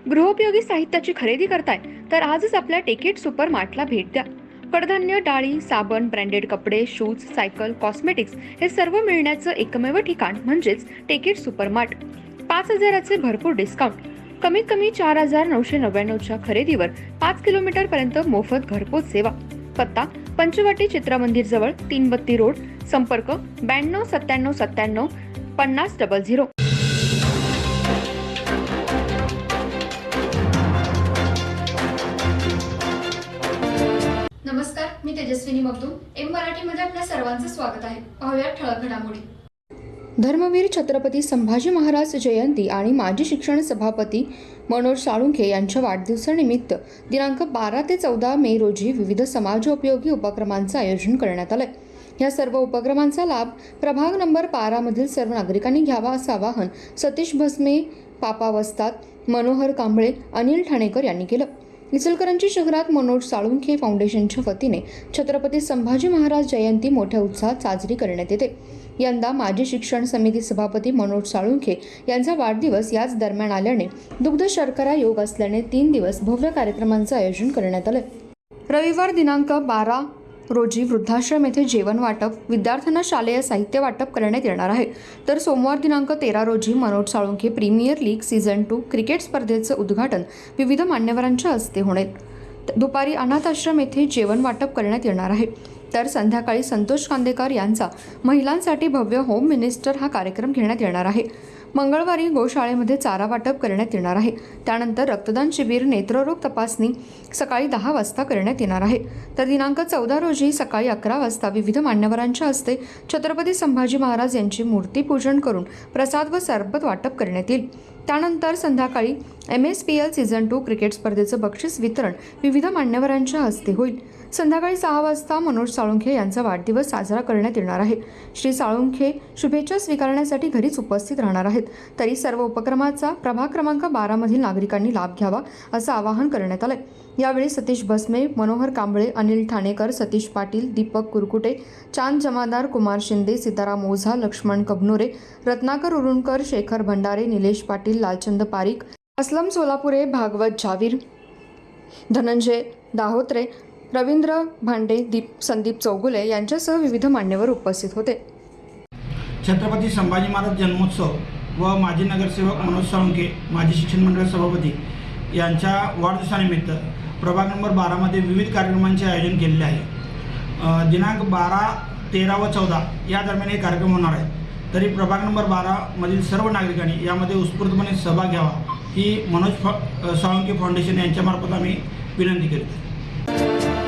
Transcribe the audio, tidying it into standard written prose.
गृहोपयोगी साहित्याची खरेदी करताय तर आजच आपल्या टेकेट सुपर मार्टला भेट द्या. कडधान्य, डाळी, साबण, ब्रँडेड कपडे, शूज, सायकल, कॉस्मेटिक्स हे सर्व मिळण्याचं एकमेव ठिकाण म्हणजेच टेकेट सुपर मार्ट. 5,000चे भरपूर डिस्काउंट. कमीत कमी 4,999च्या खरेदीवर 5 किलोमीटर पर्यंत मोफत घरपोच सेवा. पत्ता पंचवटी चित्रमंदिर जवळ, 332 रोड. संपर्क 92 97 97 50 00. नमस्कार, मी तेजस्विनी मगदूम. एम मराठीमध्ये आपल्या सर्वांचं स्वागत आहे. पाहूया ठळक घडामोडी. धर्मवीर छत्रपती संभाजी महाराज जयंती आणि माजी शिक्षण सभापती मनोज साळुंखे यांच्या वाढदिवसानिमित्त दिनांक 12 ते 14 मे रोजी विविध समाजोपयोगी उपक्रमांचं आयोजन करण्यात आलंय. या सर्व उपक्रमांचा लाभ प्रभाग नंबर 12 मधील सर्व नागरिकांनी घ्यावा असं आवाहन सतीश भस्मे, पापा वस्ताद, मनोहर कांबळे, अनिल ठाणेकर यांनी केलं. इचलकरंजी शहरात मनोज साळुंखे फाउंडेशनच्या वतीने छत्रपती संभाजी महाराज जयंती मोठ्या उत्साहात साजरी करण्यात येते. यंदा माजी शिक्षण समिती सभापती मनोज साळुंखे यांचा वाढदिवस याच दरम्यान आल्याने दुग्ध शर्करा योग असल्याने 3 दिवस भव्य कार्यक्रमांचं आयोजन करण्यात आलं. रविवार दिनांक 12 रोजी वृद्धाश्रम येथे जेवण वाटप, विद्यार्थ्यांना शालेय साहित्य वाटप करण्यात येणार आहे. तर सोमवार दिनांक 13 रोजी Manoj Salunkhe premier league season 2 cricket स्पर्धेचं उद्घाटन विविध मान्यवरांच्या हस्ते होणार. दुपारी अनाथ आश्रम येथे जेवण वाटप करण्यात येणार आहे. तर संध्याकाळी संतोष कांदेकर यांचा महिलांसाठी भव्य होम मिनिस्टर हा कार्यक्रम घेण्यात येणार आहे. मंगळवारी गोशाळेमध्ये चारा वाटप करण्यात येणार आहे. त्यानंतर रक्तदान शिबिर, नेत्ररोग तपासणी सकाळी 10 वाजता करण्यात येणार आहे. तर दिनांक 14 रोजी सकाळी 11 वाजता विविध मान्यवरांच्या हस्ते छत्रपती संभाजी महाराज यांची मूर्ती पूजन करून प्रसाद व सरबत वाटप करण्यात येईल. त्यानंतर संध्याकाळी MSPL सीझन 2 क्रिकेट स्पर्धेचं बक्षीस वितरण विविध मान्यवरांच्या हस्ते होईल. संध्याकाळी 6 वाजता मनोज साळुंखे यांचा वाढदिवस साजरा करण्यात येणार आहे. श्री साळुंखे शुभेच्छा स्वीकारण्यासाठी घरीच उपस्थित राहणार आहेत. तरी सर्व उपक्रमाचा प्रभाग क्रमांक 12 मधील नागरिकांनी लाभ घ्यावा असं आवाहन करण्यात आलंय. यावेळी सतीश भस्मे, मनोहर कांबळे, अनिल ठाणेकर, सतीश पाटील, दीपक कुरकुटे, चांद जमादार, कुमार शिंदे, सीताराम ओझा, लक्ष्मण कबनोरे, रत्नाकर उरुणकर, शेखर भंडारे, निलेश पाटील, लालचंद पारीख, असलम सोलापुरे, भागवत जावीर, धनंजय दाहोत्रे, रवींद्र भांडे, संदीप चौगुले यांच्यासह विविध मान्यवर उपस्थित होते. छत्रपती संभाजी महाराज जन्मोत्सव व माजी नगरसेवक मनोज साळुंखे, माजी शिक्षण मंडळ सभापती यांच्या वाढदिवसानिमित्त प्रभाग नंबर 12 मध्ये विविध कार्यक्रमांचे आयोजन केलेले आहे. दिनांक 12, 13 व 14 या दरम्यान हे कार्यक्रम होणार आहे. तरी प्रभाग नंबर 12 मधील सर्व नागरिकांनी यामध्ये उत्स्फूर्तपणे सहभाग घ्यावा ही मनोज साळुंखे फाउंडेशन यांच्यामार्फत आम्ही विनंती करीत.